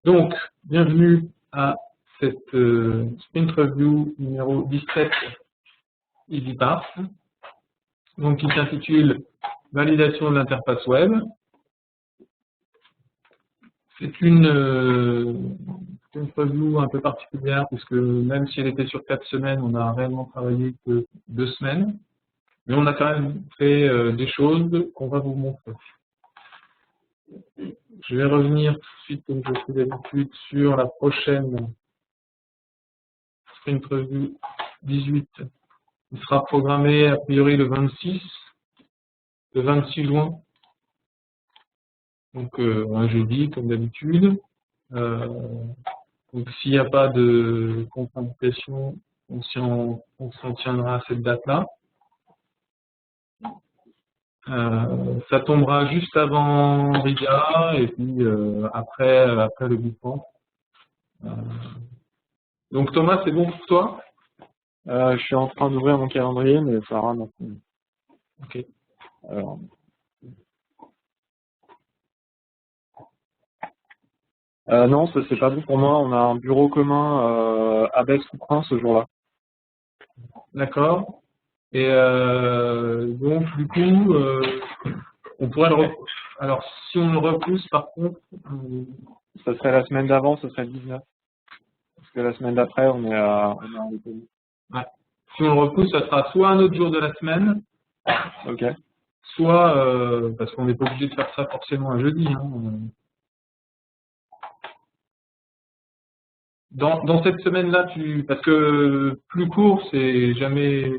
Donc, bienvenue à cette sprint review numéro 17 EasyParse, donc qui s'intitule Validation de l'interface web. C'est une review un peu particulière puisque même si elle était sur 4 semaines, on a réellement travaillé que 2 semaines, mais on a quand même fait des choses qu'on va vous montrer. Je vais revenir tout de suite, comme je fais d'habitude, sur la prochaine sprint review 18. Il sera programmé a priori le 26 juin. Donc un jeudi, comme d'habitude. Donc s'il n'y a pas de contre-indication, on s'en tiendra à cette date-là. Ça tombera juste avant Riga et puis après le bootcamp. Donc Thomas, c'est bon pour toi? Je suis en train d'ouvrir mon calendrier, mais ça rame. Ok. Alors. Non, ça c'est pas bon pour moi. On a un bureau commun à Besse-Couperin ce jour-là. D'accord. Et donc du coup, on pourrait le repousser. Alors si on le repousse, par contre, ça serait la semaine d'avant, ce serait le 19. Parce que la semaine d'après, on est en Lettonie. Ouais. Si on le repousse, ça sera soit un autre jour de la semaine, ok. Soit parce qu'on n'est pas obligé de faire ça forcément un jeudi. Hein. Dans cette semaine-là, parce que plus court, c'est jamais,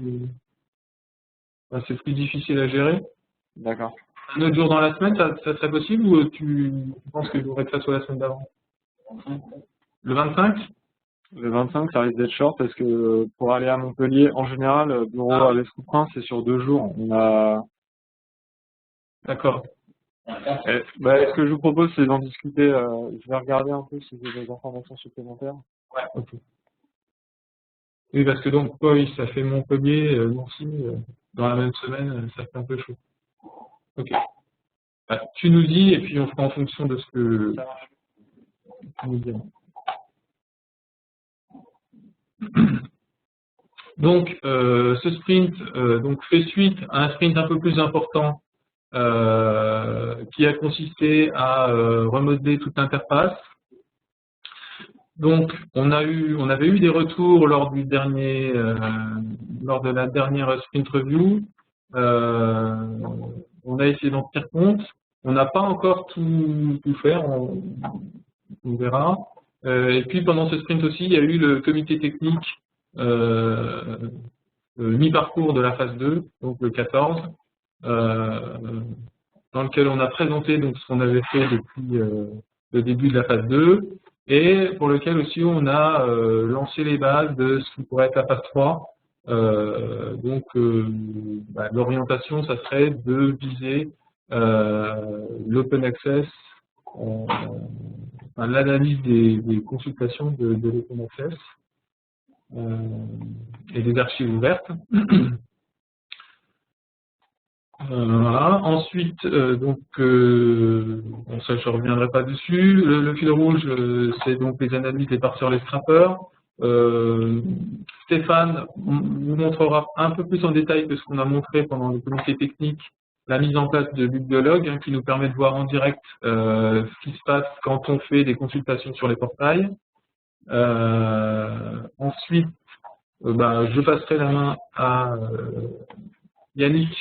enfin, c'est plus difficile à gérer. D'accord. Un autre jour dans la semaine, ça serait possible ou tu penses qu'il faudrait que ça soit la semaine d'avant? Le 25? Le 25, ça risque d'être short parce que pour aller à Montpellier, en général, le bureau à Besse-Couperin, c'est sur 2 jours. On a. D'accord. Ce que je vous propose, c'est d'en discuter. Je vais regarder un peu si j'ai des informations supplémentaires. Ouais, ok. Oui, parce que donc, oui, ça fait Montpellier, Nancy, dans la même semaine, ça fait un peu chaud. Ok. Bah, tu nous dis, et puis on fera en fonction de ce que tu nous diras. Donc, ce sprint donc fait suite à un sprint un peu plus important qui a consisté à remodeler toute l'interface. Donc, on avait eu des retours lors de la dernière sprint review. On a essayé d'en tenir compte. On n'a pas encore tout fait, on verra. Et puis, pendant ce sprint aussi, il y a eu le comité technique mi-parcours de la phase 2, donc le 14, dans lequel on a présenté donc, ce qu'on avait fait depuis le début de la phase 2, et pour lequel aussi on a lancé les bases de ce qui pourrait être la phase 3. L'orientation, ça serait de viser l'open access, l'analyse des consultations de l'open access et des archives ouvertes. Voilà. Ensuite, bon, ça je ne reviendrai pas dessus. Le fil rouge, c'est donc les analyses des parseurs, les scrappers. Stéphane nous montrera un peu plus en détail que ce qu'on a montré pendant le comité technique, la mise en place de bibliologue, hein, qui nous permet de voir en direct ce qui se passe quand on fait des consultations sur les portails. Ensuite, je passerai la main à Yannick,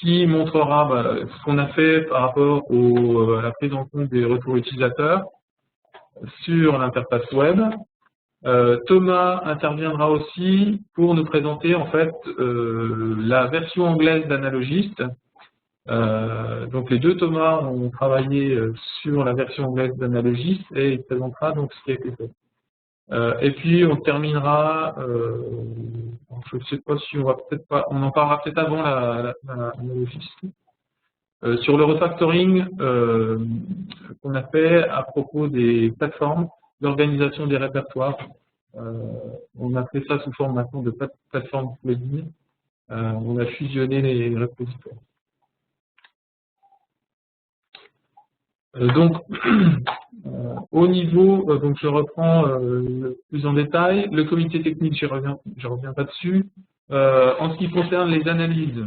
qui montrera ce qu'on a fait par rapport à la prise en compte des retours utilisateurs sur l'interface web. Thomas interviendra aussi pour nous présenter en fait la version anglaise d'Analogist. Donc les deux Thomas ont travaillé sur la version anglaise d'Analogist et il présentera donc ce qui a été fait. Et puis on terminera, je ne sais pas si on en parlera peut-être avant l'Analogist, sur le refactoring qu'on a fait à propos des plateformes d'organisation des répertoires. On a fait ça sous forme maintenant de plateforme plugin. On a fusionné les repositoires. Donc, au niveau, donc je reprends plus en détail, le comité technique, je reviens pas dessus. En ce qui concerne les analyses,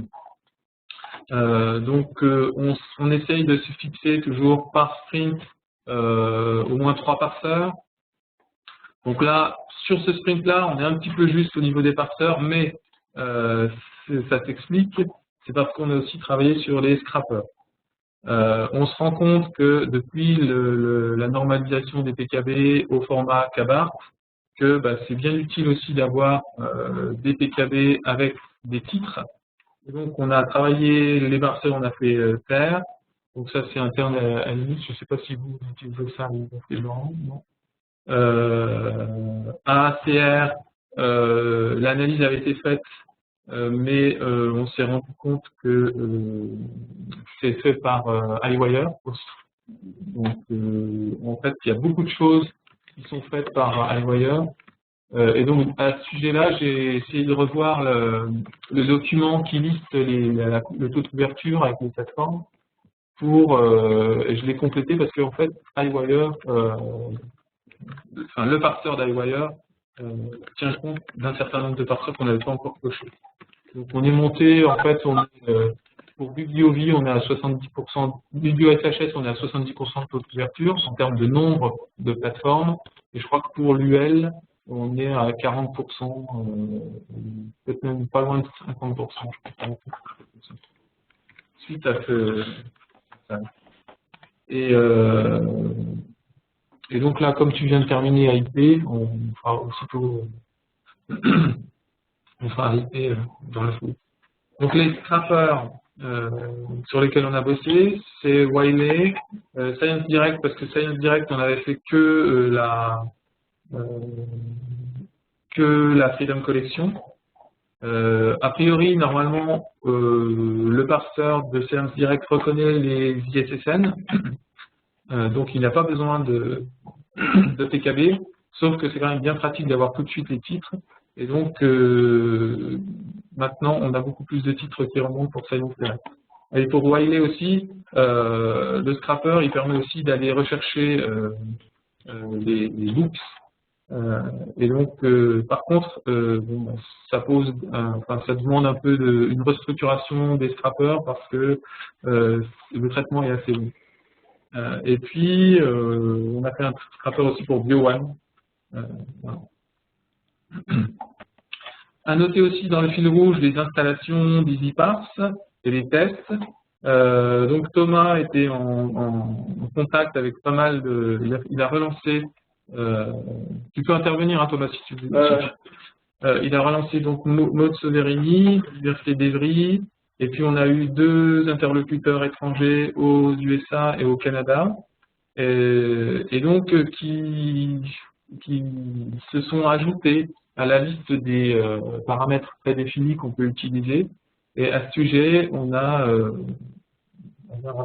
on essaye de se fixer toujours par sprint au moins 3 parseurs. Donc là, sur ce sprint-là, on est un petit peu juste au niveau des parseurs, mais ça s'explique, c'est parce qu'on a aussi travaillé sur les scrappers. On se rend compte que depuis la normalisation des PKB au format KBART, que c'est bien utile aussi d'avoir des PKB avec des titres. Et donc on a travaillé les parseurs, on a fait pair. Donc ça c'est interne à Linux. Je ne sais pas si vous utilisez ça, Laurent, non. AACR, l'analyse avait été faite, mais on s'est rendu compte que c'est fait par iWire. Donc en fait, il y a beaucoup de choses qui sont faites par iWire. Et donc à ce sujet-là, j'ai essayé de revoir le document qui liste le taux de couverture avec les plateformes et je l'ai complété parce qu'en fait, iWire, le parseur d'iWire tient compte d'un certain nombre de parseurs qu'on n'avait pas encore coché. Donc on est monté, en fait, pour BiblioV, on est à 70%, BiblioSHS, on est à 70% de taux de couverture en termes de nombre de plateformes, et je crois que pour l'UL, on est à 40%, peut-être même pas loin de 50%, je crois. Suite à ça. Et donc là, comme tu viens de terminer AIP, on fera aussitôt on fera AIP dans la foulée. Donc les scrappers sur lesquels on a bossé, c'est Wiley, Science Direct, parce que Science Direct, on avait fait que la Freedom Collection. A priori, normalement, le parseur de Science Direct reconnaît les ISSN, donc il n'a pas besoin de PKB, sauf que c'est quand même bien pratique d'avoir tout de suite les titres. Et donc, maintenant, on a beaucoup plus de titres qui remontent pour Science Direct. Et pour Wiley aussi, le scrapper, il permet aussi d'aller rechercher les loops. Et donc, par contre, ça demande un peu une restructuration des scrappers parce que le traitement est assez long. Et puis, on a fait un scrapper aussi pour BioOne. Voilà. À noter aussi dans le fil rouge les installations d'EasyParse et les tests. Donc Thomas était en contact avec pas mal de... Il a relancé... tu peux intervenir, hein, Thomas, si tu veux. Il a relancé donc Maud Soverini, l'Université d'Evry, et puis on a eu 2 interlocuteurs étrangers aux USA et au Canada, et donc qui se sont ajoutés à la liste des paramètres prédéfinis qu'on peut utiliser. Et à ce sujet, on verra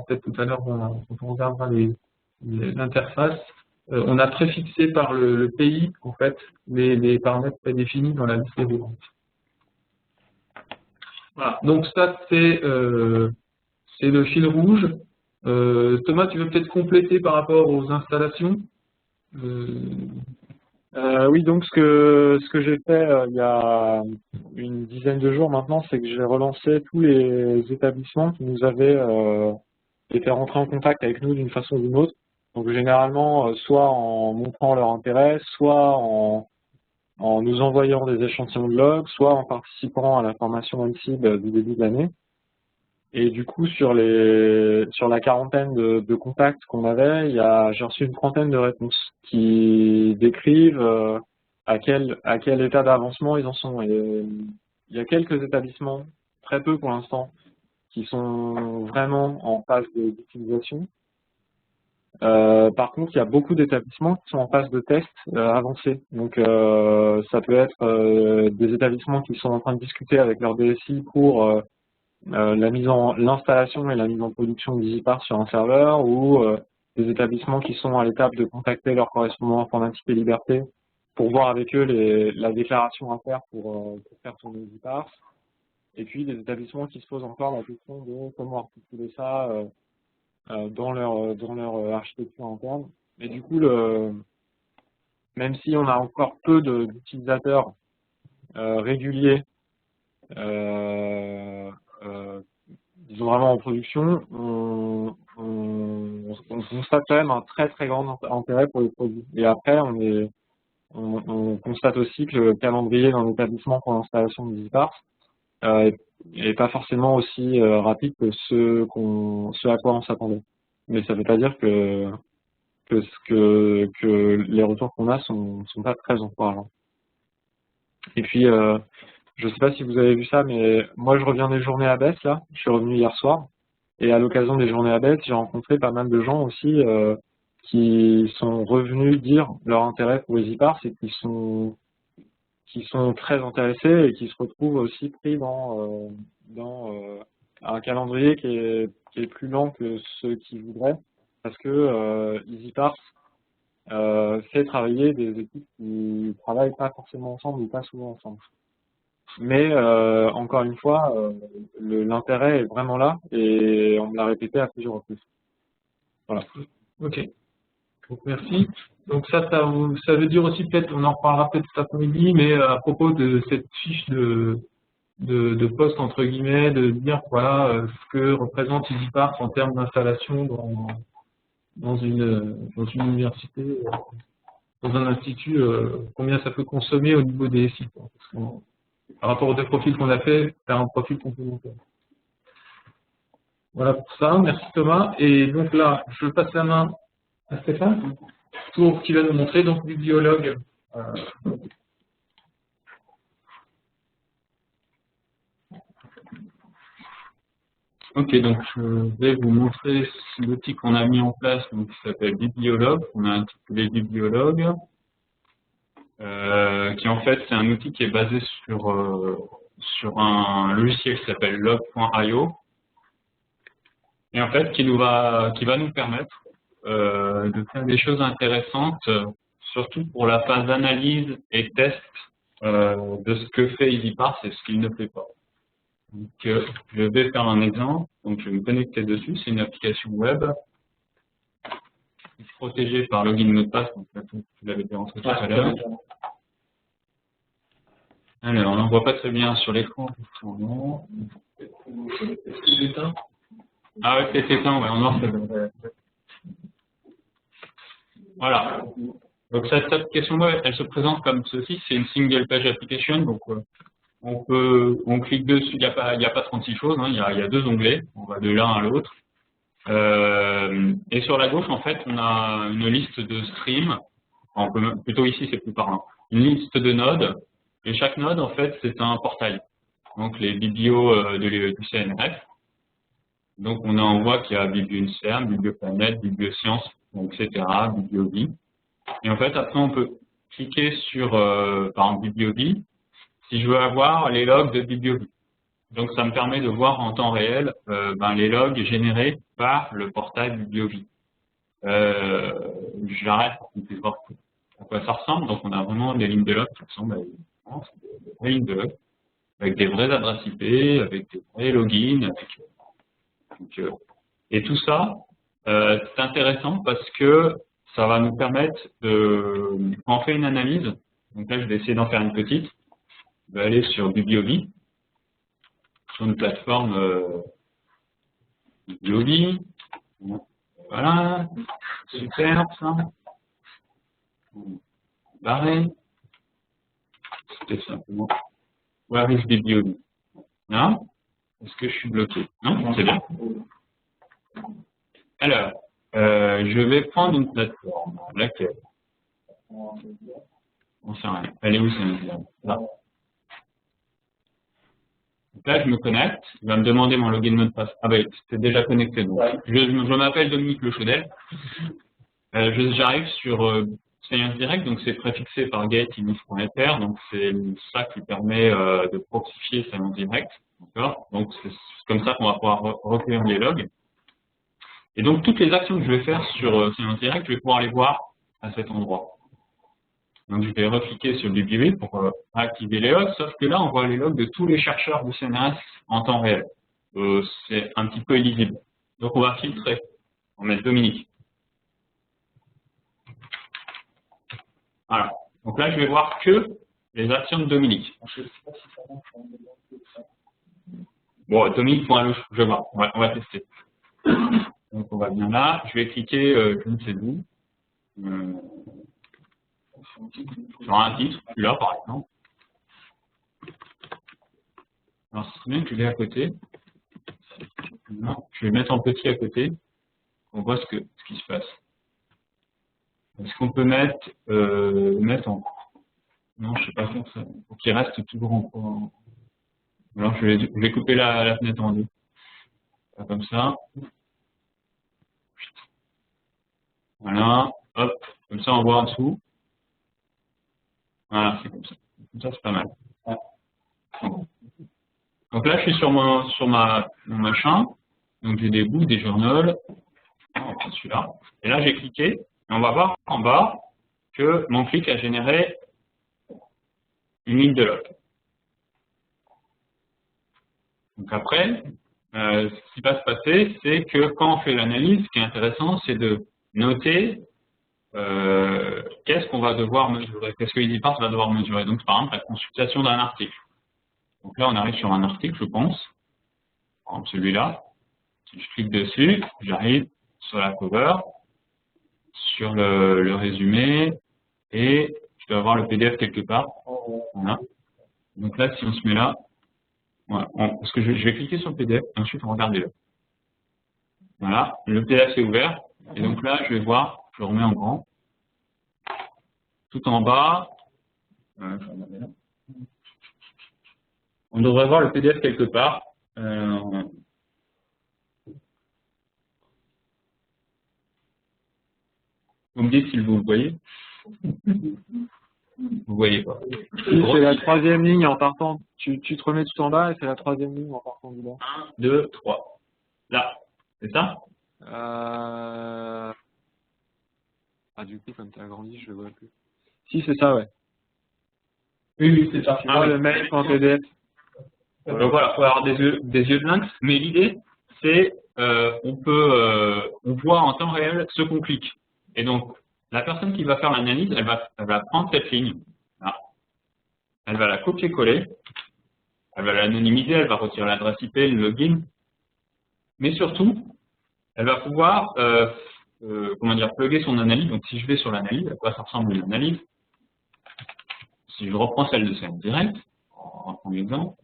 peut-être tout à l'heure quand on regardera l'interface, on a préfixé par le pays, en fait, les paramètres prédéfinis dans la liste des roulantes. Voilà, donc ça c'est le fil rouge. Thomas, tu veux peut-être compléter par rapport aux installations? Oui, donc ce que j'ai fait il y a une dizaine de jours maintenant, c'est que j'ai relancé tous les établissements qui nous avaient été rentrés en contact avec nous d'une façon ou d'une autre. Donc généralement, soit en montrant leur intérêt, soit en nous envoyant des échantillons de logs, soit en participant à la formation ANSIB du début de l'année. Et du coup, sur la quarantaine de contacts qu'on avait, j'ai reçu une trentaine de réponses qui décrivent à quel état d'avancement ils en sont. Et il y a quelques établissements, très peu pour l'instant, qui sont vraiment en phase d'utilisation. Par contre, il y a beaucoup d'établissements qui sont en phase de test avancé. Donc, ça peut être des établissements qui sont en train de discuter avec leur DSI pour l'installation et la mise en production d'EasyParse sur un serveur, ou des établissements qui sont à l'étape de contacter leur correspondant informatique et liberté pour voir avec eux la déclaration à faire pour faire tourner EasyParse. Et puis des établissements qui se posent encore la question de comment articuler ça dans leur architecture interne. Mais du coup, même si on a encore peu d'utilisateurs réguliers, disons vraiment en production, on constate quand même un très très grand intérêt pour les produits. Et après, on constate aussi que le calendrier dans l'établissement pour l'installation de EasyParse est pas forcément aussi rapide que ce à quoi on s'attendait. Mais ça veut pas dire que les retours qu'on a sont pas très encourageants. Et puis, je sais pas si vous avez vu ça, mais moi je reviens des journées à Besse là. Je suis revenu hier soir. Et à l'occasion des journées à Besse, j'ai rencontré pas mal de gens aussi qui sont revenus dire leur intérêt pour EasyParse et qui sont très intéressés et qui se retrouvent aussi pris dans un calendrier qui est plus lent que ceux qui voudraient, parce que EasyParse fait travailler des équipes qui travaillent pas forcément ensemble ou pas souvent ensemble. Mais encore une fois, l'intérêt est vraiment là et on me l'a répété à plusieurs reprises. Voilà. Ok. Donc, merci. Donc ça veut dire aussi peut-être, on en reparlera peut-être cet après-midi, mais à propos de cette fiche de poste entre guillemets, de dire voilà ce que représente EasyParse en termes d'installation dans une université, dans un institut, combien ça peut consommer au niveau des sites. Par rapport aux deux profils qu'on a fait, faire un profil complémentaire. Voilà pour ça, merci Thomas. Et donc là, je passe la main à Stéphane, qui va nous montrer donc bibliologue. Ok, donc je vais vous montrer l'outil qu'on a mis en place, donc qui s'appelle Bibliologue. On a intitulé Bibliologue, qui en fait c'est un outil qui est basé sur un logiciel qui s'appelle log.io, et en fait qui va nous permettre de faire des choses intéressantes, surtout pour la phase d'analyse et test de ce que fait EasyParse et ce qu'il ne fait pas. Donc, je vais faire un exemple. Donc, je vais me connecter dessus. C'est une application web protégée par login mot de passe. Donc, là, vous l'avez bien rentré tout à l'heure. Alors, on n'en voit pas très bien sur l'écran. C'est éteint. Ah ouais, c'est éteint. Ouais, en noir, ça devrait. Voilà. Donc, cette application web, elle se présente comme ceci. C'est une single page application. Donc, on clique dessus, il n'y a pas 36 choses, hein, il y a deux onglets, on va de l'un à l'autre. Et sur la gauche, en fait, on a une liste de streams, plutôt ici c'est plus parlant, une liste de nodes, et chaque node, en fait, c'est un portail. Donc les biblios du CNRF. Donc on voit qu'il y a BiblioUNSERM, BiblioPlanète, BiblioSciences, etc., BiblioVie. Et en fait, après, on peut cliquer sur, par exemple, BiblioVie, si je veux avoir les logs de BiblioVie. Donc, ça me permet de voir en temps réel les logs générés par le portail BiblioVie. J'arrête pour qu'on puisse voir à quoi ça ressemble. Donc, on a vraiment des lignes de logs qui ressemblent à des vraies lignes de logs, avec des vraies adresses IP, avec des vrais logins. Et tout ça, c'est intéressant parce que ça va nous permettre quand on fait une analyse, donc là, je vais essayer d'en faire une petite. Je vais aller sur BiblioVie, sur une plateforme BiblioVie. Voilà, super ça. Barré. C'était simplement. Where is BiblioVie? Non? Est-ce que je suis bloqué? Non, c'est bien. Alors, je vais prendre une plateforme. Laquelle? On sait rien. Elle est où, c'est là. Donc là, je me connecte, il va me demander mon login mot de passe. Ah ben, c'est déjà connecté. Donc. Je m'appelle Dominique Le Chaudel. J'arrive sur Science Direct, donc c'est préfixé par gate-init.fr, donc c'est ça qui permet de proxifier Science Direct. D'accord. Donc c'est comme ça qu'on va pouvoir recueillir les logs. Et donc toutes les actions que je vais faire sur Science Direct, je vais pouvoir les voir à cet endroit. Donc je vais recliquer sur BiblioVie pour activer les logs, sauf que là on voit les logs de tous les chercheurs du CNRS en temps réel. C'est un petit peu illisible. Donc on va filtrer On va mettre Dominique. Voilà. Donc là, je vais voir que les actions de Dominique. Bon, Dominique.louche, je vois. On va tester. Donc on va bien là. Je vais cliquer, je ne sais où. Sur un titre, celui-là par exemple. Alors c'est bien que je l'ai à côté. Non, je vais mettre en petit à côté. On voit ce qui se passe. Est-ce qu'on peut mettre en cours? Non, je sais pas faire ça. Il faut qu'il reste toujours en cours. Alors je vais couper la fenêtre en deux. Comme ça. Voilà. Hop. Comme ça on voit en dessous. Voilà, c'est comme ça. Comme ça c'est pas mal. Donc là je suis sur mon machin. Donc j'ai des bouts, des journaux. Celui-là. Et là j'ai cliqué. Et on va voir en bas que mon clic a généré une ligne de log. Donc après, ce qui va se passer, c'est que quand on fait l'analyse, ce qui est intéressant, c'est de noter qu'est-ce qu'on va devoir mesurer, qu'est-ce que EasyParse va devoir mesurer. Donc par exemple, la consultation d'un article. Donc là, on arrive sur un article, je pense. Par exemple, celui-là. Si je clique dessus, j'arrive sur la cover, sur le résumé, et je dois avoir le PDF quelque part. Voilà. Donc là, si on se met là, voilà, parce que je vais cliquer sur le PDF, et ensuite on regarde le. Voilà, le PDF est ouvert, et donc là, je vais voir, je le remets en grand. Tout en bas, on devrait voir le PDF quelque part. Vous me dites si vous le voyez. Vous voyez pas. C'est la troisième ligne en partant. Tu te remets tout en bas et c'est la troisième ligne en partant du bas. 1, 2, 3. Là, c'est ça? Ah, du coup, comme tu as agrandi, je le vois plus. Si, c'est ça, ouais. Oui, c'est ça. Tu vois le mail en PDF. Donc voilà, il faut avoir des yeux de lynx, mais l'idée, c'est on voit en temps réel ce qu'on clique. Et donc, la personne qui va faire l'analyse, elle va prendre cette ligne, là. Elle va la copier-coller, elle va l'anonymiser, elle va retirer l'adresse IP, le login, mais surtout, elle va pouvoir plugger son analyse. Donc si je vais sur l'analyse, à quoi ça ressemble une analyse? Si je reprends celle de scène direct, on va prendre l'exemple,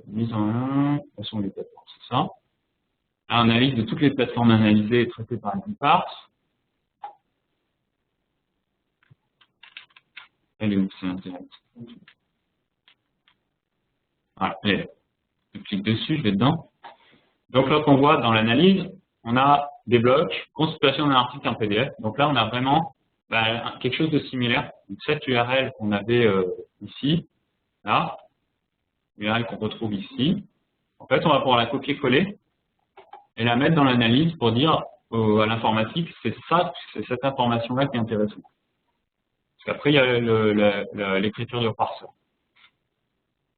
mise en lien, quelles sont les plateformes, c'est ça. Analyse de toutes les plateformes analysées et traitées par EasyParse. Elle est où, c'est direct? Voilà, et je clique dessus, je vais dedans. Donc là, qu'on voit dans l'analyse, on a des blocs, consultation d'un article en PDF. Donc là, on a vraiment quelque chose de similaire. Donc cette URL qu'on avait ici, là, l'URL qu'on retrouve ici. En fait, on va pouvoir la copier-coller et la mettre dans l'analyse pour dire à l'informatique, c'est cette information-là qui est intéressante. Parce qu'après, il y a l'écriture du parseur.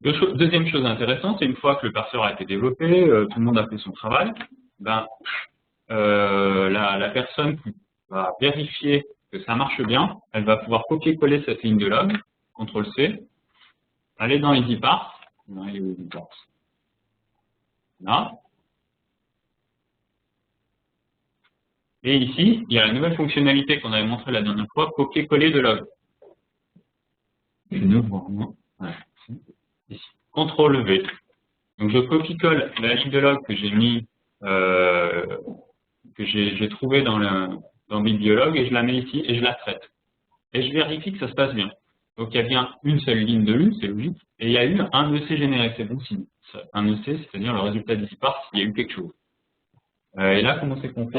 Deuxième chose intéressante, c'est une fois que le parseur a été développé, tout le monde a fait son travail, la personne qui va vérifier que ça marche bien, elle va pouvoir copier-coller cette ligne de log, CTRL-C, aller dans EasyParse, là. Et ici, il y a la nouvelle fonctionnalité qu'on avait montrée la dernière fois, copier-coller de log. Je ne vois rien. Ici. CTRL-V. Donc je copie-colle la ligne de log que j'ai mis, que j'ai trouvé dans Bibliolog et je la mets ici et je la traite. Et je vérifie que ça se passe bien. Donc il y a bien une seule ligne de lue, c'est logique, et il y a eu un EC généré, c'est bon signe. Un EC, c'est-à-dire le résultat d'EasyParse, il y a eu quelque chose. Et là, comment c'est qu'on fait?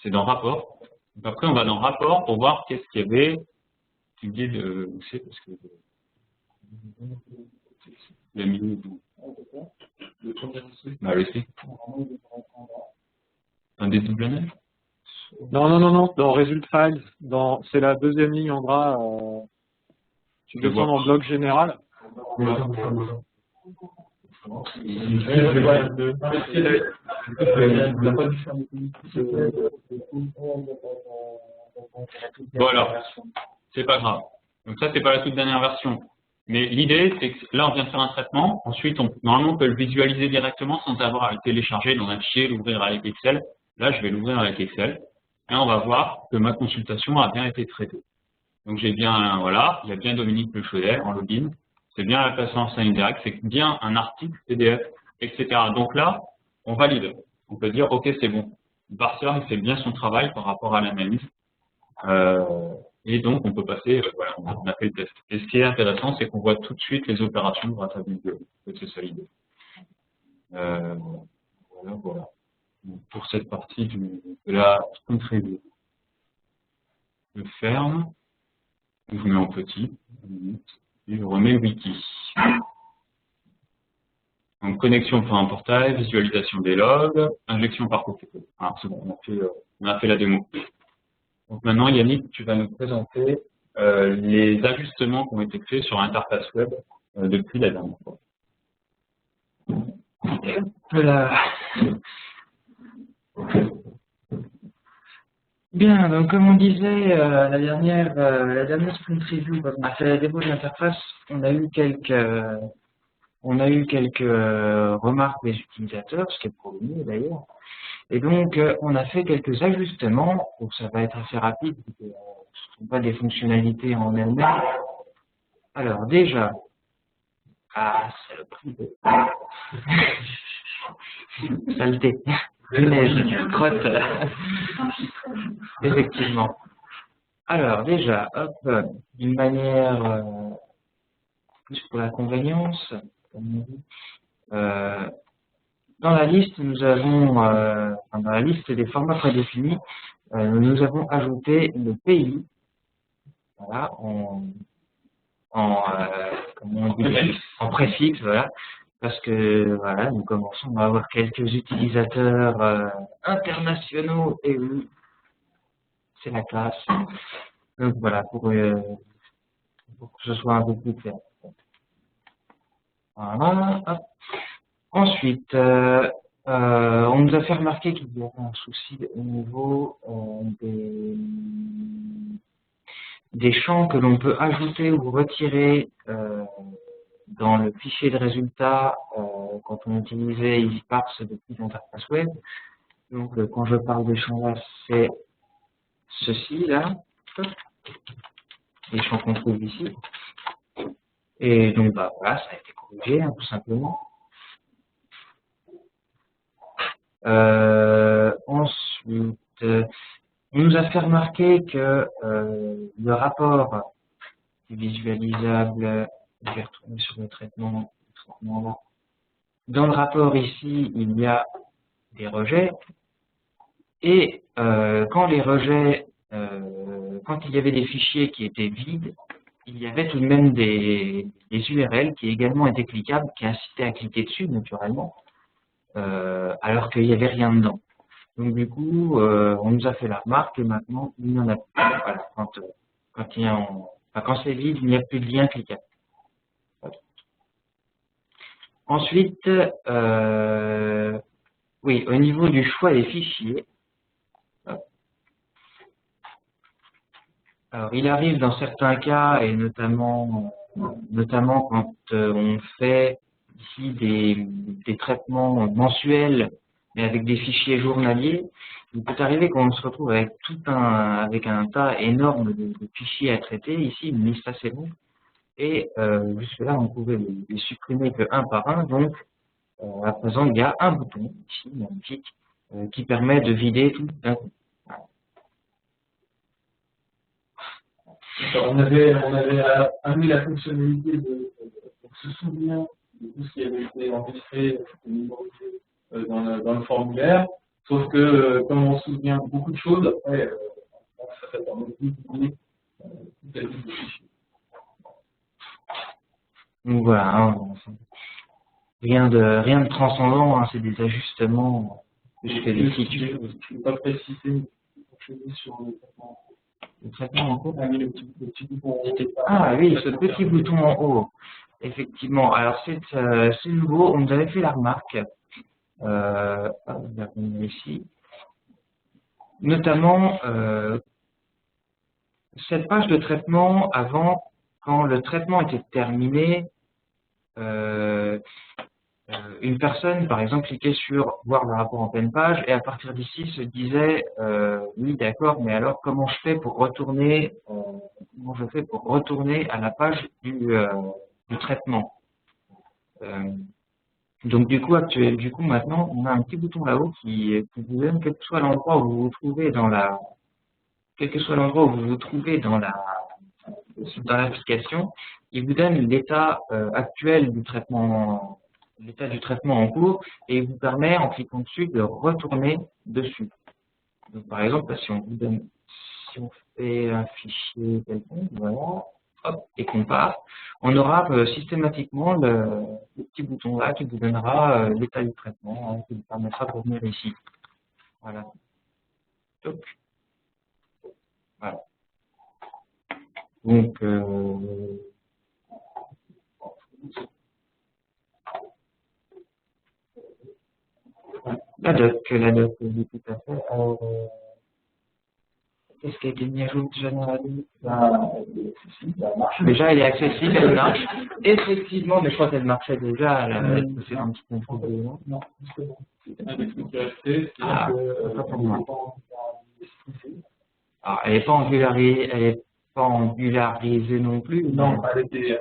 C'est dans rapport. Donc après, on va dans rapport pour voir qu'est-ce qu'il y avait publié de EC, parce que le milieu le C. Un dédoublage? Non. Dans Result Files, c'est la deuxième ligne en gras. Tu descends dans le bloc général. Voilà, c'est pas grave. Donc ça, c'est pas la toute dernière version. Mais l'idée, c'est que là, on vient de faire un traitement. Ensuite, normalement, on peut le visualiser directement sans avoir à le télécharger dans un fichier, l'ouvrir avec Excel. Là, je vais l'ouvrir avec Excel. Et on va voir que ma consultation a bien été traitée. Donc j'ai bien, voilà, il y a bien Dominique Le Chaudet en login. C'est bien la plateforme Sign Direct, c'est bien un article PDF, etc. Donc là, on valide. On peut dire, OK, c'est bon. Le parseur, il fait bien son travail par rapport à l'analyse. Et donc, on peut passer, voilà, on a fait le test. Et ce qui est intéressant, c'est qu'on voit tout de suite les opérations grâce à Visio. C'est ça l'idée. Voilà. Donc, pour cette partie de la sprint review. Je ferme, je mets en petit, et je remets le wiki. Donc, connexion pour un portail, visualisation des logs, injection par copier-coller. Alors, c'est bon, on a fait la démo. Donc maintenant, Yannick, tu vas nous présenter les ajustements qui ont été faits sur l'interface web depuis la dernière fois. Voilà. Bien, donc comme on disait, la dernière sprint review, quand on a fait la démo de l'interface, on a eu quelques remarques des utilisateurs, ce qui est provenu d'ailleurs. Et donc, on a fait quelques ajustements, donc ça va être assez rapide, parce que ce ne sont pas des fonctionnalités en elles-mêmes. Alors déjà, c'est le prix de saleté, punaise, crotte, effectivement. Alors déjà, hop, d'une manière plus pour la convenience, comme on dit, dans la liste, nous avons, dans la liste des formats prédéfinis, nous avons ajouté le pays, voilà, comment on dit, en préfixe, voilà, parce que voilà, nous commençons à avoir quelques utilisateurs internationaux et oui, c'est la classe. Donc voilà, pour que ce soit un peu plus clair. Voilà, hop. Ensuite, on nous a fait remarquer qu'il y avait un souci au niveau des champs que l'on peut ajouter ou retirer dans le fichier de résultats quand on utilisait EasyParse depuis l'interface web. Donc, quand je parle des champs là, c'est ceci là, les champs qu'on trouve ici. Et donc, bah voilà, ça a été corrigé, hein, tout simplement. Ensuite, on nous a fait remarquer que le rapport visualisable, je vais retourner sur le traitement là. Dans le rapport ici, il y a des rejets, et quand les rejets, quand il y avait des fichiers qui étaient vides, il y avait tout de même des URL qui également étaient cliquables, qui incitaient à cliquer dessus naturellement. Alors qu'il n'y avait rien dedans. Donc du coup, on nous a fait la remarque et maintenant, il n'y en a plus. Voilà, quand c'est vide, il n'y a plus de lien cliquable. Voilà. Ensuite, oui, au niveau du choix des fichiers, alors il arrive dans certains cas, et notamment quand on fait ici des traitements mensuels, mais avec des fichiers journaliers, il peut arriver qu'on se retrouve avec avec un tas énorme de fichiers à traiter, ici une liste assez longue, et jusque-là on pouvait les supprimer que un par un, donc à présent il y a un bouton, ici, magnifique, qui permet de vider tout d'un coup. On avait amené la fonctionnalité de se souvenir de tout ce qui avait été enregistré dans le formulaire, sauf que comme on se souvient beaucoup de choses, après, ça permet d'oublier tout à fait. Donc voilà, hein, rien de transcendant, hein, c'est des ajustements que je fais des features. Je ne peux pas préciser sur le traitement. Le traitement en cours. Le petit bouton en haut. Ah oui, ce petit bouton en haut. Effectivement. Alors c'est nouveau. On nous avait fait la remarque. Ici. Notamment cette page de traitement avant, quand le traitement était terminé. Une personne, par exemple, cliquait sur voir le rapport en pleine page et à partir d'ici se disait oui, d'accord, mais alors comment je fais pour retourner à la page du traitement. Donc du coup maintenant on a un petit bouton là-haut qui vous donne quel que soit l'endroit où vous vous trouvez dans l'application, il vous donne l'état actuel du traitement. L'état du traitement en cours et il vous permet, en cliquant dessus, de retourner dessus. Donc, par exemple, si on fait un fichier quelconque, voilà, hop, et qu'on part, on aura systématiquement le petit bouton là qui vous donnera l'état du traitement, qui vous permettra de revenir ici. Voilà. Donc, voilà. Donc, la doc, oui, tout à fait. Qu'est-ce qui a été mis à jour déjà dans la doc? Déjà, elle est accessible, elle marche. Effectivement, mais je crois qu'elle marchait déjà. Elle peut faire un petit contrôle. Non, justement. Un des trucs qui est resté, c'est alors, elle n'est pas angularisée non plus. Non, elle était.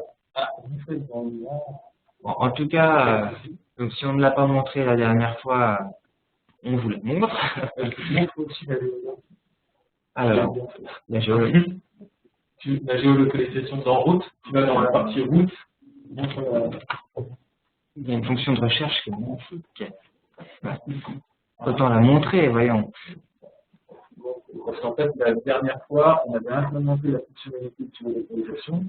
Bon, en tout cas, donc si on ne l'a pas montré la dernière fois, on vous la montre. Alors, la géolocalisation dans route, tu vas dans la partie route. Il y a une fonction de recherche qui est magnifique. Autant la montrer, voyons. Parce qu'en fait, la dernière fois, on avait implémenté la fonctionnalité de géolocalisation,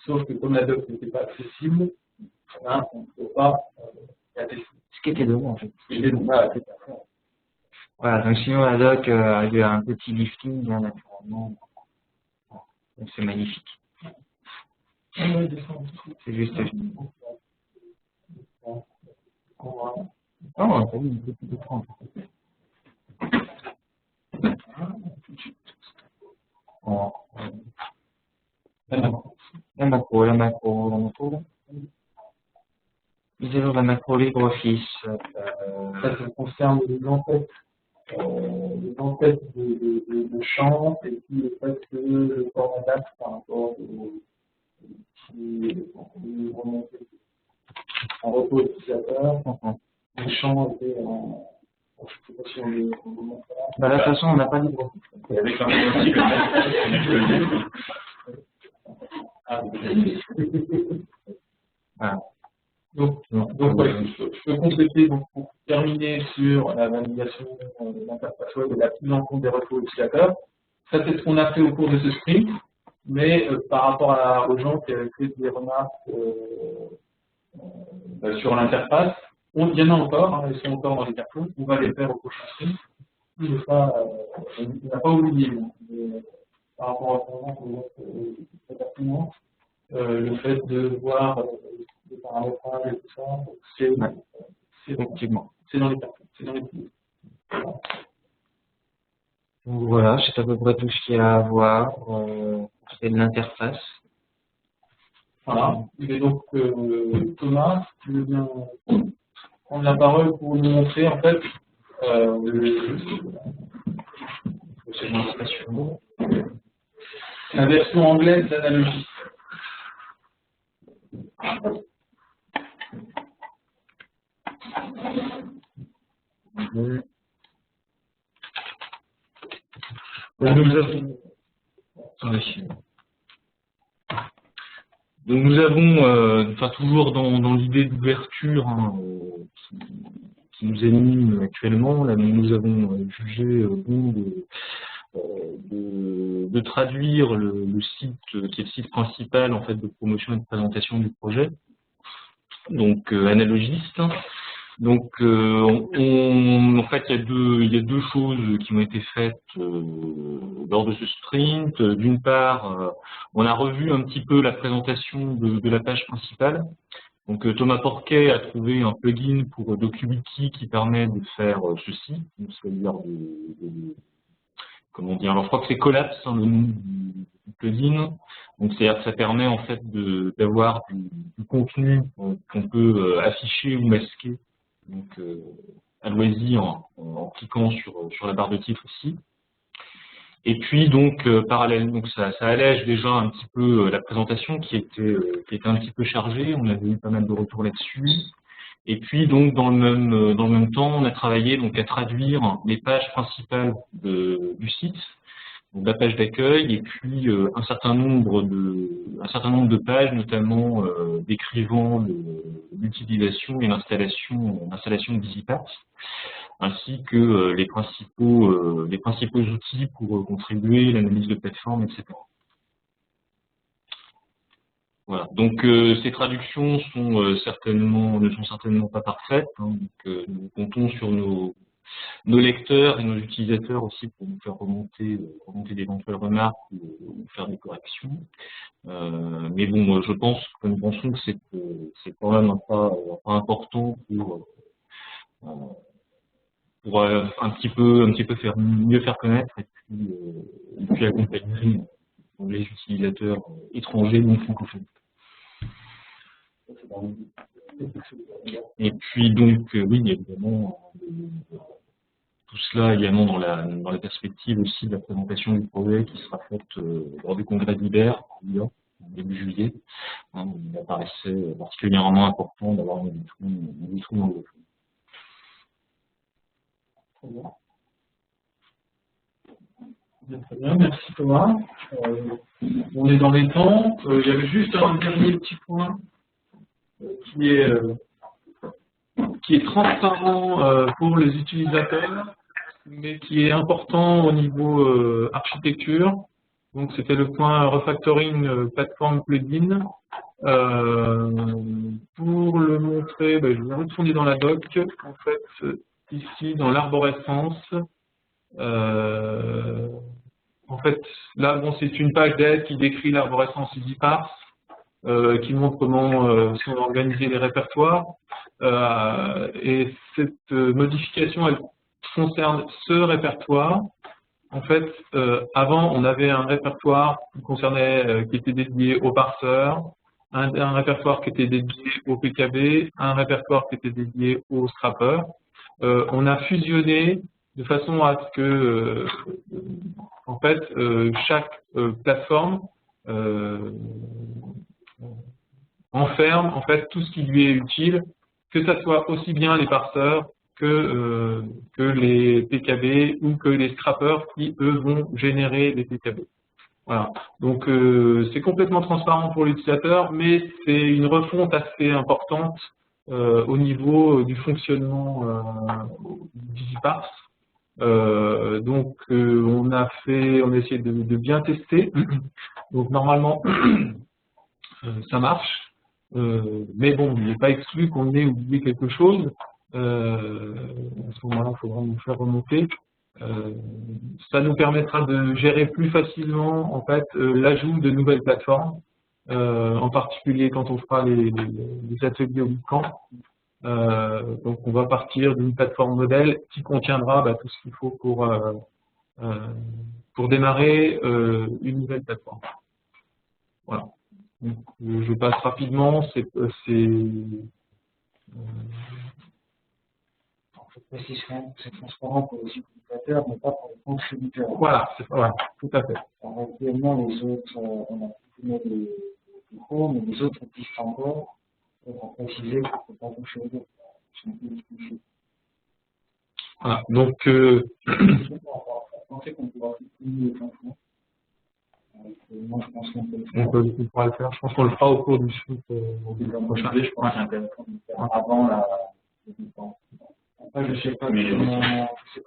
sauf que comme la doc n'était pas accessible, on ne peut pas la tester. Ce qui était dommage, en fait. Voilà, donc sinon la doc a eu un petit lifting, bien naturellement. Donc c'est magnifique. C'est juste. Non, on a eu une petite écran. La macro. Mise à jour de la macro LibreOffice. Ça concerne les en-têtes de champs et puis le fait que le format date par rapport au remonté en repos utilisateur, les champs étaient en. Je ne sais pas si on le montre là. Bah, de toute façon, on n'a pas LibreOffice. Avec un aussi Voilà. Donc ouais, je peux compléter donc, pour terminer sur la validation de l'interface web et la prise en compte des retours utilisateurs. Ça, c'est ce qu'on a fait au cours de ce sprint, mais par rapport aux gens qui avaient fait des remarques sur l'interface, il y en a encore, hein, ils sont encore dans les cartons, on va les faire au prochain sprint. On n'a pas oublié, mais, par rapport à ce moment, le fait de voir les paramétrages et tout ça, c'est Effectivement. C'est dans les cartons, c'est dans les petits. Voilà, c'est à peu près tout ce qu'il y a à voir. C'est de l'interface. Voilà. Et donc, Thomas, tu veux bien prendre la parole pour nous montrer, en fait, la version anglaise d'Analogy. Donc nous avons, toujours dans l'idée d'ouverture qui nous anime actuellement, là, nous avons jugé bon de traduire le site qui est le site principal en fait de promotion et de présentation du projet, donc Analogiste. Donc, en fait, il y a deux choses qui ont été faites lors de ce sprint. D'une part, on a revu un petit peu la présentation de la page principale. Donc, Thomas Porquet a trouvé un plugin pour DocuWiki qui permet de faire ceci, c'est-à-dire comment dire, alors je crois que c'est Collapse, hein, le nom du plugin. Donc c'est-à-dire que ça permet en fait d'avoir du contenu qu'on peut afficher ou masquer, donc à loisir en cliquant sur la barre de titre ici. Et puis donc parallèle, donc ça allège déjà un petit peu la présentation qui était un petit peu chargée. On avait eu pas mal de retours là-dessus. Et puis donc dans le même temps, on a travaillé donc à traduire les pages principales du site, donc la page d'accueil, et puis un certain nombre de pages, notamment décrivant l'utilisation et l'installation de VisiPath, ainsi que les principaux outils pour contribuer, l'analyse de plateforme, etc. Voilà. Donc ces traductions ne sont certainement pas parfaites. Hein. Donc, nous comptons sur nos lecteurs et nos utilisateurs aussi pour nous faire remonter d'éventuelles remarques ou faire des corrections. Mais bon, je pense que nous pensons que c'est quand même un pas important pour un petit peu mieux faire connaître et puis accompagner les utilisateurs étrangers non francophones. Et puis donc oui, évidemment, tout cela également dans la perspective aussi de la présentation du projet qui sera faite lors du congrès d'hiver, début juillet. Hein, il apparaissait particulièrement important d'avoir une vitrine anglophone. Très bien, merci Thomas. On est dans les temps. Il y avait juste un dernier petit point qui est transparent pour les utilisateurs, mais qui est important au niveau architecture. Donc c'était le point refactoring platform plugin. Pour le montrer, je vais retourner dans la doc. En fait, ici dans l'arborescence, en fait, là, bon, c'est une page d'aide qui décrit l'arborescence EasyParse, qui montre comment sont organisés les répertoires. Et cette modification, elle concerne ce répertoire. En fait, avant, on avait un répertoire qui était dédié au parseur, un répertoire qui était dédié au PKB, un répertoire qui était dédié au scrapper. On a fusionné de façon à ce que, en fait, chaque plateforme enferme en fait tout ce qui lui est utile, que ce soit aussi bien les parseurs que les PKB ou que les scrappers qui, eux, vont générer des PKB. Voilà. Donc, c'est complètement transparent pour l'utilisateur, mais c'est une refonte assez importante au niveau du fonctionnement d'EasyParse. Donc, on a essayé de bien tester. Donc, normalement, ça marche. Mais bon, il n'est pas exclu qu'on ait oublié quelque chose. À ce moment-là, il faudra nous faire remonter. Ça nous permettra de gérer plus facilement en fait l'ajout de nouvelles plateformes, en particulier quand on fera les ateliers au bootcamp. Donc on va partir d'une plateforme modèle qui contiendra tout ce qu'il faut pour démarrer une nouvelle plateforme. Voilà. Donc, je passe rapidement. C'est transparent pour les utilisateurs, mais pas pour les contributeurs. Voilà, tout à fait. Alors, actuellement, les autres, on a supprimé les micros, mais les autres existent encore. On va préciser qu'il ne faut pas toucher aux autres. Voilà, donc on sait qu'on pourra supprimer les enfants. Moi, je pense qu'on peut le faire. on pourra le faire. Je pense qu'on le fera au cours du shoot prochain. Je pense que c'est intéressant de le faire avant la dépense. Après, je ne sais pas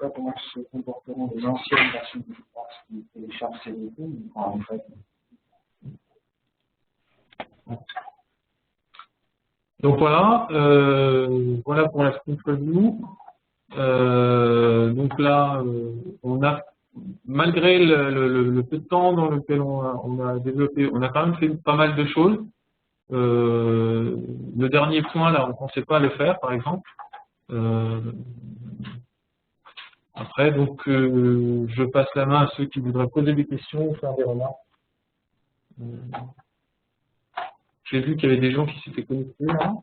comment se comporteront les anciennes versions de France qui téléchargent ces documents, mais en fait. Donc voilà, voilà pour la sprint review. Donc là, on a, malgré le peu de temps dans lequel on a développé, on a quand même fait pas mal de choses. Le dernier point, là, on ne pensait pas le faire, par exemple. Après, donc, je passe la main à ceux qui voudraient poser des questions ou faire des remarques. J'ai vu qu'il y avait des gens qui s'étaient connectés, là.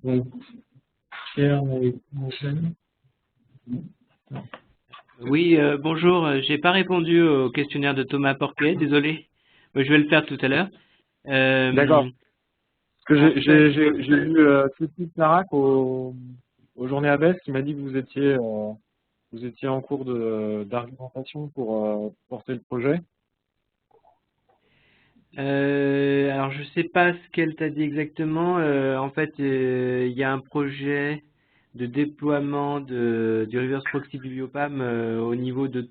Donc, Pierre, mon chaîne. Oui, bonjour. J'ai pas répondu au questionnaire de Thomas Porquet, désolé. Je vais le faire tout à l'heure. D'accord. Parce que j'ai vu Cécile Clarac aux Journées Abbesse qui m'a dit que vous étiez en cours d'argumentation pour porter le projet. Alors, je sais pas ce qu'elle t'a dit exactement. En fait, il y a un projet de déploiement du reverse proxy du Biopam au niveau de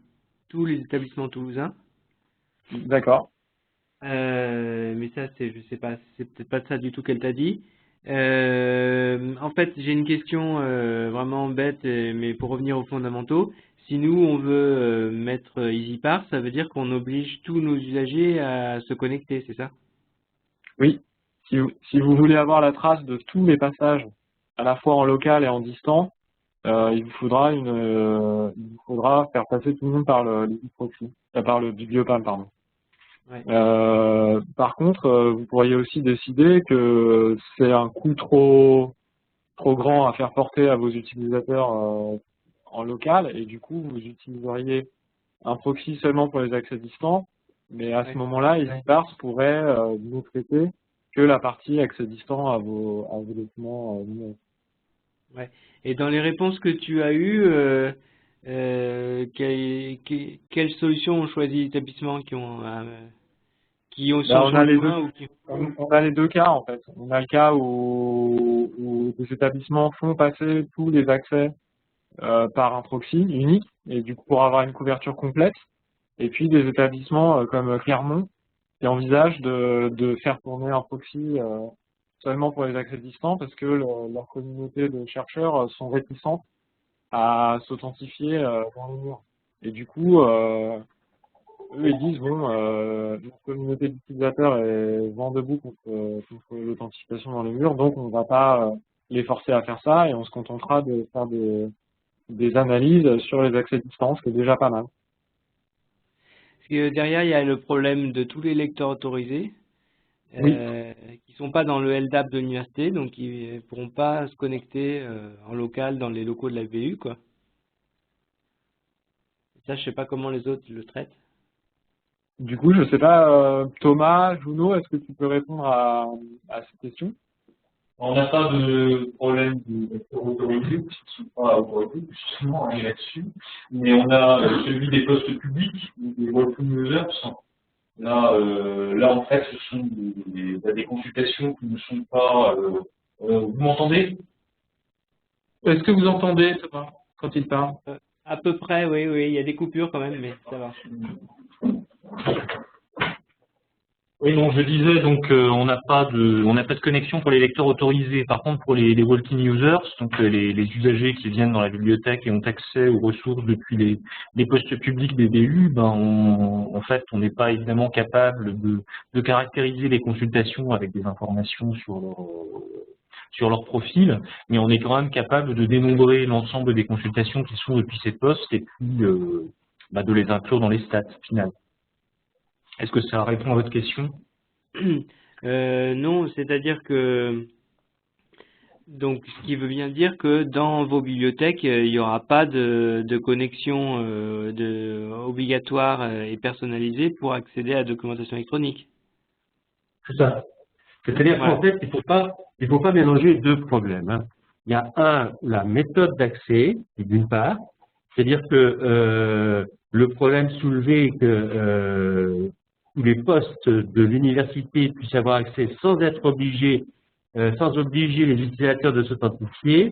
tous les établissements toulousains. D'accord. Mais ça, je sais pas, c'est peut-être pas ça du tout qu'elle t'a dit. En fait, j'ai une question vraiment bête, mais pour revenir aux fondamentaux, si nous on veut mettre EasyParse, ça veut dire qu'on oblige tous nos usagers à se connecter, c'est ça? Oui. Si vous voulez avoir la trace de tous les passages, à la fois en local et en distant, il vous faudra faire passer tout le monde par le proxy, par le Biopam, pardon. Ouais. Par contre, vous pourriez aussi décider que c'est un coût trop grand à faire porter à vos utilisateurs en local, et du coup, vous utiliseriez un proxy seulement pour les accès distants, mais à ce moment-là, EasyParse pourrait ne traiter que la partie accès distant à vos documents numériques. Ouais. Et dans les réponses que tu as eues, quelles solutions ont choisi les établissements qui ont changé moins ou qui... On a les deux cas en fait. On a le cas où des établissements font passer tous les accès par un proxy unique et du coup pour avoir une couverture complète. Et puis des établissements comme Clermont qui envisagent de faire tourner un proxy seulement pour les accès distants parce que leur communauté de chercheurs sont réticents à s'authentifier dans les murs. Et du coup, eux ils disent bon, notre communauté d'utilisateurs est vent debout contre l'authentification dans les murs, donc on ne va pas les forcer à faire ça et on se contentera de faire des analyses sur les accès distants, ce qui est déjà pas mal. Parce que derrière, il y a le problème de tous les lecteurs autorisés Oui. qui sont pas dans le LDAP de l'université, donc ils pourront pas se connecter en local dans les locaux de la BU, quoi. Ça, je sais pas comment les autres le traitent. Du coup, je sais pas, Thomas, Juno, est-ce que tu peux répondre à cette question? On n'a pas de problème de lecteurs autorisés, puisqu'ils ne sont pas autorisés, justement, on est là-dessus. Mais on a celui des postes publics, des welcome users. Là, en fait, ce sont des consultations qui ne sont pas... vous m'entendez? Est-ce que vous entendez, Thomas, quand il parle? À peu près, oui, il y a des coupures quand même, mais ça va. Oui, non, je disais, donc on n'a pas de connexion pour les lecteurs autorisés. Par contre, pour les walk-in users, donc les usagers qui viennent dans la bibliothèque et ont accès aux ressources depuis les postes publics des BU, en fait, on n'est pas évidemment capable de caractériser les consultations avec des informations sur leur profil, mais on est quand même capable de dénombrer l'ensemble des consultations qui sont depuis ces postes et puis de les inclure dans les stats finales. Est-ce que ça répond à votre question? Non, c'est-à-dire que donc ce qui veut bien dire que dans vos bibliothèques, il n'y aura pas de connexion obligatoire et personnalisée pour accéder à la documentation électronique. C'est ça. C'est-à-dire qu'en fait, il faut pas mélanger deux problèmes, hein. Il y a la méthode d'accès, d'une part, c'est-à-dire que le problème soulevé est que tous les postes de l'université puissent avoir accès sans obliger les utilisateurs de s'authentifier,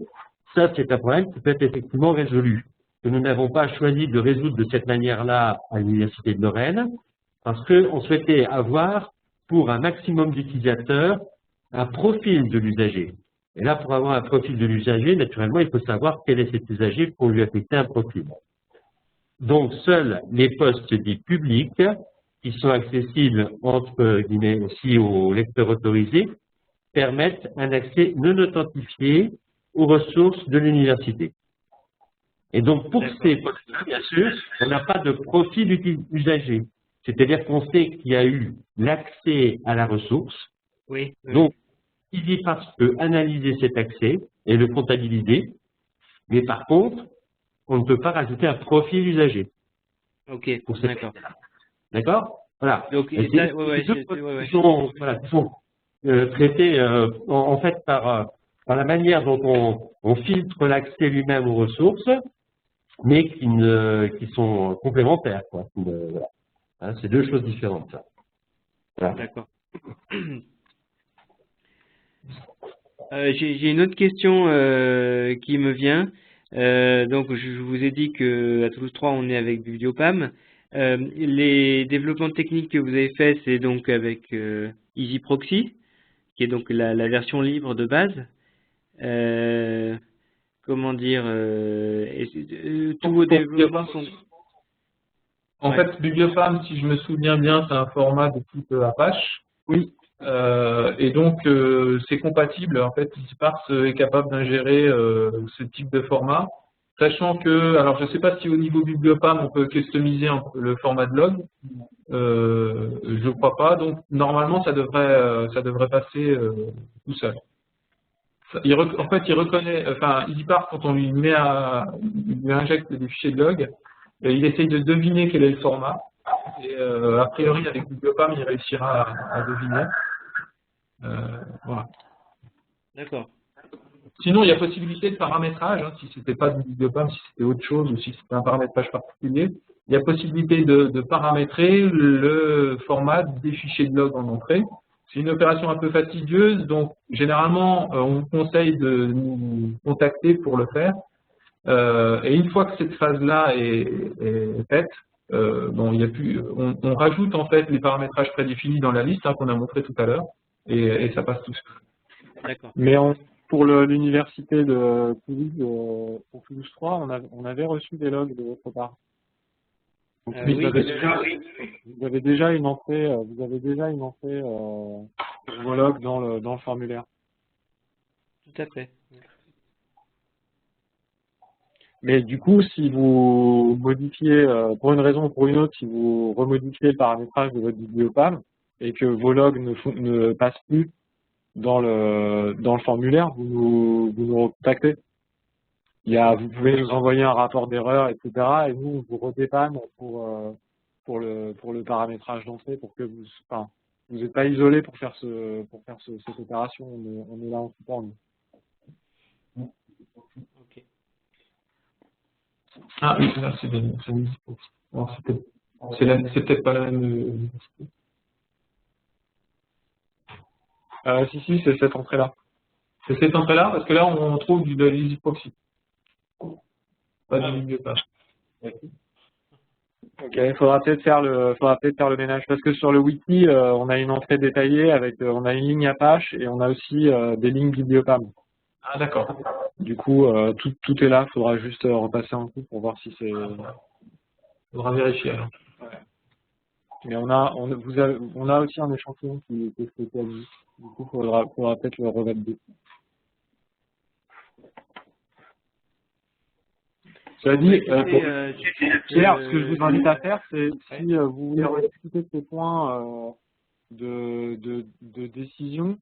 ça c'est un problème qui peut être effectivement résolu. Que nous n'avons pas choisi de résoudre de cette manière-là à l'université de Lorraine, parce qu'on souhaitait avoir, pour un maximum d'utilisateurs, un profil de l'usager. Et là, pour avoir un profil de l'usager, naturellement, il faut savoir quel est cet usager pour lui affecter un profil. Donc, seuls les postes dits publics, qui sont accessibles, entre guillemets, aussi aux lecteurs autorisés, permettent un accès non authentifié aux ressources de l'université. Et donc, pour ces postes-là, bien sûr, on n'a pas de profil usager. C'est-à-dire qu'on sait qu'il y a eu l'accès à la ressource. Oui. Donc, EasyPass peut analyser cet accès et le comptabiliser. Mais par contre, on ne peut pas rajouter un profil usager. Ok, Pour cette d'accord. D'accord? Voilà. Donc, Et ça, c'est ouais, deux ouais, postes ouais. qui sont traités en fait par la manière dont on filtre l'accès lui-même aux ressources, mais qui sont complémentaires, quoi. Voilà. Hein, c'est deux choses différentes, ça. Voilà. D'accord. J'ai une autre question qui me vient. Donc, je vous ai dit que à Toulouse 3, on est avec Bibliopam. Les développements techniques que vous avez faits, c'est donc avec EasyProxy, qui est donc la version libre de base. Comment dire, tous vos développements sont... En Ouais. fait, Bibliopam, si je me souviens bien, c'est un format de type Apache. Oui. Et donc, c'est compatible. En fait, EasyParse est capable d'ingérer ce type de format. Sachant que, alors je ne sais pas si au niveau Bibliopam, on peut customiser le format de log. Je ne crois pas. Donc, normalement, ça devrait passer tout seul. En fait, il reconnaît, enfin, EasyParse, quand on lui injecte des fichiers de log, il essaye de deviner quel est le format. Et a priori, avec Bibliopam, il réussira à deviner. Voilà. D'accord. Sinon, il y a possibilité de paramétrage, hein, si c'était pas du Bibliopam, si c'était autre chose, ou si c'était un paramétrage particulier. Il y a possibilité de paramétrer le format des fichiers de log en entrée. C'est une opération un peu fastidieuse, donc généralement, on vous conseille de nous contacter pour le faire. Et une fois que cette phase-là est faite, bon, il y a plus, on rajoute en fait les paramétrages prédéfinis dans la liste qu'on a montré tout à l'heure, et ça passe tout seul. D'accord. Mais pour l'université de Toulouse, pour Toulouse 3, on avait reçu des logs de votre part. Donc, Oui, vous avez déjà une entrée pour vos logs dans le formulaire. tout à fait. Mais du coup, si vous modifiez, pour une raison ou pour une autre, si vous remodifiez le paramétrage de votre Bibliopam et que vos logs ne passent plus dans le formulaire, vous nous recontactez. Vous pouvez nous envoyer un rapport d'erreur, etc. Et nous, on vous redépanne pour le paramétrage d'entrée, pour que vous n'êtes pas isolé pour faire cette opération. On est là en support, nous. Ok. Ah oui, là, c'est bon, c'est peut-être pas la même. Si, c'est cette entrée-là. C'est cette entrée-là, parce que là, on trouve de l'EasyProxy. Pas du Bibliopam. Ok, il faudra peut-être faire le ménage, parce que sur le wiki, on a une entrée détaillée avec, on a une ligne Apache et on a aussi des lignes Bibliopam. Ah, d'accord. Du coup, tout est là, il faudra juste repasser un coup pour voir si c'est... Faudra vérifier alors. Mais on a aussi un échantillon qui est spécialisé. Du coup, faudra peut-être le remettre dessus. Cela dit, Pierre, ce que je vous invite à faire, c'est si vous voulez rediscuter de ces points de décision,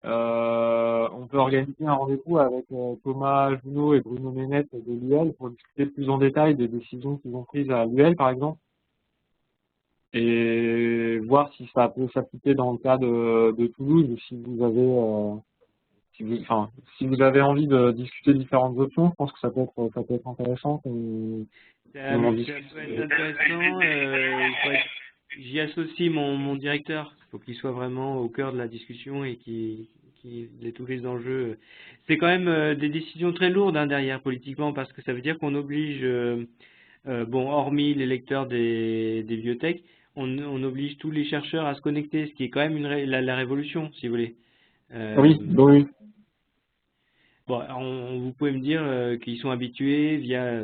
on peut organiser un rendez-vous avec Thomas Junot et Bruno Ménette de l'UL pour discuter plus en détail des décisions qu'ils ont prises à l'UL, par exemple, et voir si ça peut s'appliquer dans le cas de Toulouse, ou si vous avez si vous avez envie de discuter différentes options, je pense que ça peut être intéressant. Ça peut être intéressant. J'y associe mon directeur. Il faut qu'il soit vraiment au cœur de la discussion et qu'il ait tous les enjeux. C'est quand même des décisions très lourdes derrière politiquement, parce que ça veut dire qu'on oblige, hormis les lecteurs des bibliothèques, on oblige tous les chercheurs à se connecter, ce qui est quand même la révolution, si vous voulez. Oui, oui. Bon, vous pouvez me dire qu'ils sont habitués via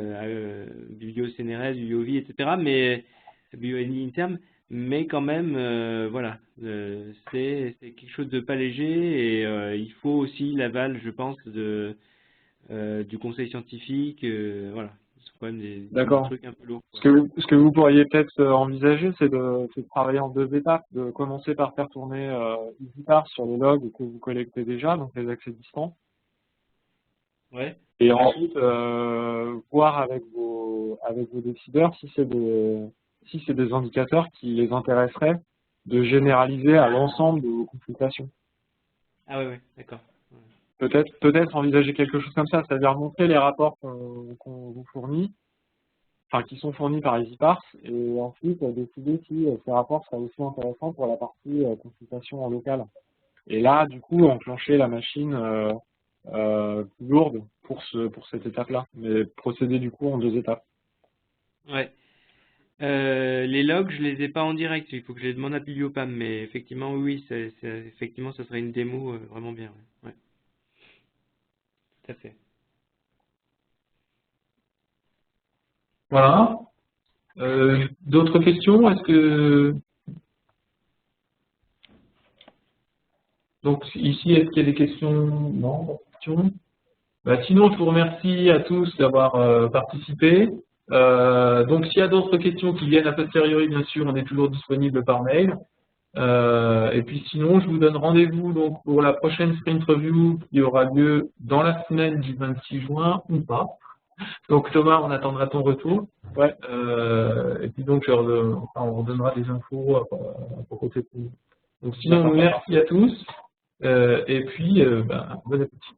BioCNRS, BioVie, etc., mais BioInterm, mais quand même, voilà, c'est quelque chose de pas léger et il faut aussi l'aval, je pense, du conseil scientifique, voilà, ce sont quand même des D'accord. trucs un peu lourds, quoi. Ce que vous pourriez peut-être envisager, c'est de travailler en 2 étapes, de commencer par faire tourner EasyParse sur les logs que vous collectez déjà, donc les accès distants, Ouais. et ensuite voir avec vos décideurs si c'est des indicateurs qui les intéresseraient de généraliser à l'ensemble de vos consultations. Ah ouais, d'accord. Peut-être envisager quelque chose comme ça, c'est-à-dire montrer les rapports qu'on vous fournit, enfin qui sont fournis par EasyParse, et ensuite décider si ces rapports seraient aussi intéressants pour la partie consultation en local. Et là, du coup, enclencher la machine plus lourde pour cette étape-là, mais procéder du coup en 2 étapes. Ouais. Les logs, je les ai pas en direct, il faut que je les demande à Bibliopam, mais effectivement, oui, effectivement, ça serait une démo vraiment bien. Ouais. Ouais. Tout à fait. Voilà. D'autres questions? Est-ce que donc ici, est-ce qu'il y a des questions? Non, pas de questions. Bah, sinon, je vous remercie à tous d'avoir participé. Donc, s'il y a d'autres questions qui viennent a posteriori, bien sûr, on est toujours disponible par mail. Et puis sinon, je vous donne rendez-vous donc pour la prochaine sprint review qui aura lieu dans la semaine du 26 juin ou pas. Donc Thomas, on attendra ton retour. Ouais. Et puis donc on redonnera des infos à propos de cette review. Donc sinon, merci à tous. Et puis, bon appétit.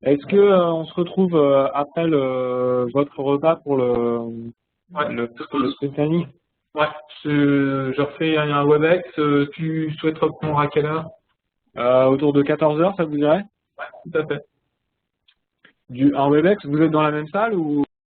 Est-ce que on se retrouve après votre repas pour le sprint planning? Ouais, je refais un WebEx. Tu souhaites reprendre à quelle heure? Autour de 14 h, ça vous dirait? Ouais, tout à fait. Un WebEx, vous êtes dans la même salle ou?